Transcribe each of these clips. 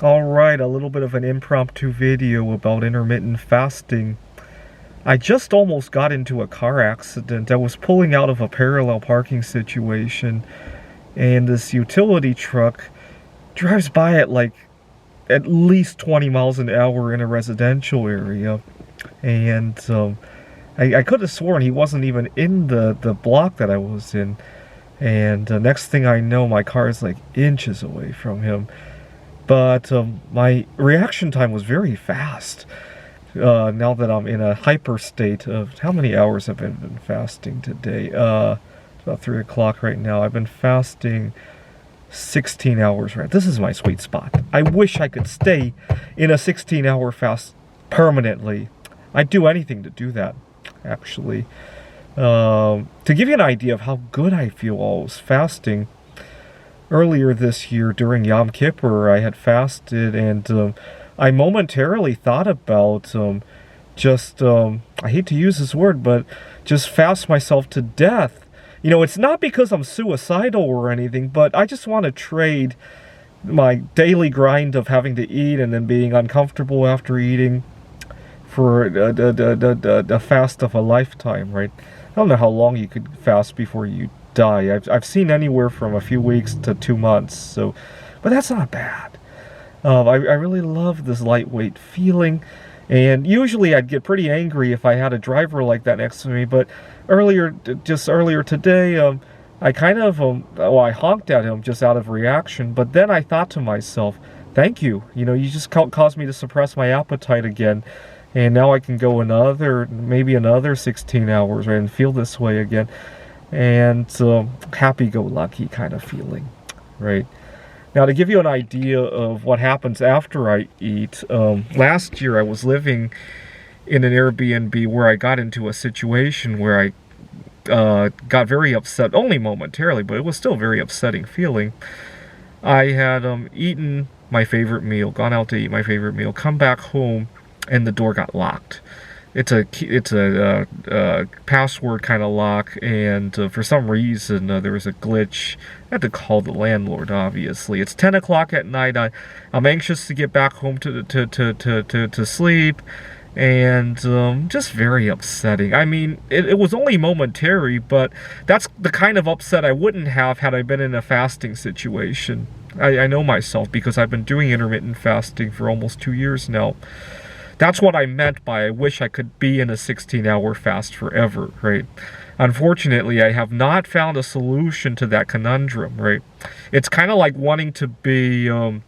Alright, a little bit of an impromptu video about intermittent fasting. I just almost got into a car accident. I was pulling out of a parallel parking situation, and this utility truck drives by at like at least 20 miles an hour in a residential area. And I could have sworn he wasn't even in the block that I was in. And next thing I know, my car is like inches away from him. But my reaction time was very fast. Now that I'm in a hyper state of how many hours have I been fasting today? It's about 3 o'clock right now. I've been fasting 16 hours, right? This is my sweet spot. I wish I could stay in a 16-hour fast permanently. I'd do anything to do that, actually. To give you an idea of how good I feel while I was fasting, earlier this year during Yom Kippur, I had fasted, and I momentarily thought about I hate to use this word, but just fast myself to death. You know, it's not because I'm suicidal or anything, but I just want to trade my daily grind of having to eat and then being uncomfortable after eating for the fast of a lifetime, right? I don't know how long you could fast before you die. I've seen anywhere from a few weeks to 2 months, so, but that's not bad. I really love this lightweight feeling, and usually I'd get pretty angry if I had a driver like that next to me, but just earlier today, I kind of, I honked at him just out of reaction, but then I thought to myself, thank you, you know, you just caused me to suppress my appetite again, and now I can go maybe another 16 hours, right, and feel this way again. And happy-go-lucky kind of feeling, right? Now, to give you an idea of what happens after I eat, last year I was living in an Airbnb where I got into a situation where I got very upset, only momentarily, but it was still a very upsetting feeling. I had eaten my favorite meal, gone out to eat my favorite meal, come back home, and the door got locked. It's a password kind of lock, and for some reason there was a glitch. I had to call the landlord. Obviously, it's 10 o'clock at night. I'm anxious to get back home to sleep, and just very upsetting. I mean, it was only momentary, but that's the kind of upset I wouldn't have had I been in a fasting situation. I know myself because I've been doing intermittent fasting for almost 2 years now. That's what I meant by I wish I could be in a 16-hour fast forever, right? Unfortunately, I have not found a solution to that conundrum, right? It's kind of like wanting to be, I'm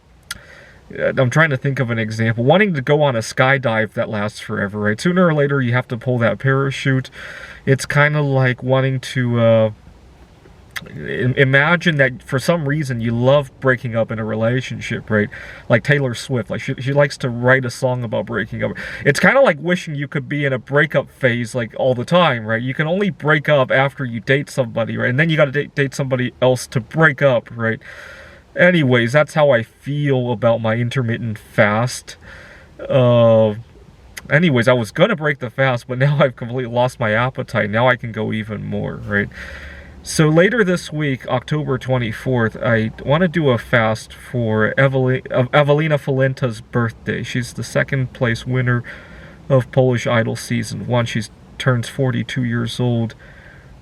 trying to think of an example, wanting to go on a skydive that lasts forever, right? Sooner or later, you have to pull that parachute. It's kind of like wanting to, imagine that for some reason you love breaking up in a relationship, right? Like Taylor Swift, like she likes to write a song about breaking up. It's kind of like wishing you could be in a breakup phase like all the time, right? You can only break up after you date somebody, right? And then you got to date somebody else to break up, right? Anyways, that's how I feel about my intermittent fast. Anyways, I was gonna break the fast, but now I've completely lost my appetite. Now I can go even more, right? So later this week, October 24th, I want to do a fast for Evelina Falenta's birthday. She's the second place winner of Polish Idol Season 1. She turns 42 years old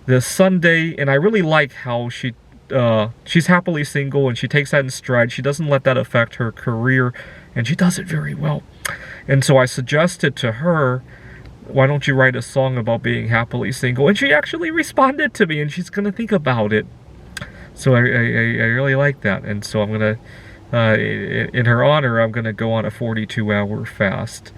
this Sunday, and I really like how she's happily single, and she takes that in stride. She doesn't let that affect her career, and she does it very well. And so I suggested to her, why don't you write a song about being happily single? And she actually responded to me, and she's going to think about it. So I really like that. And so I'm going to, in her honor, I'm going to go on a 42-hour fast.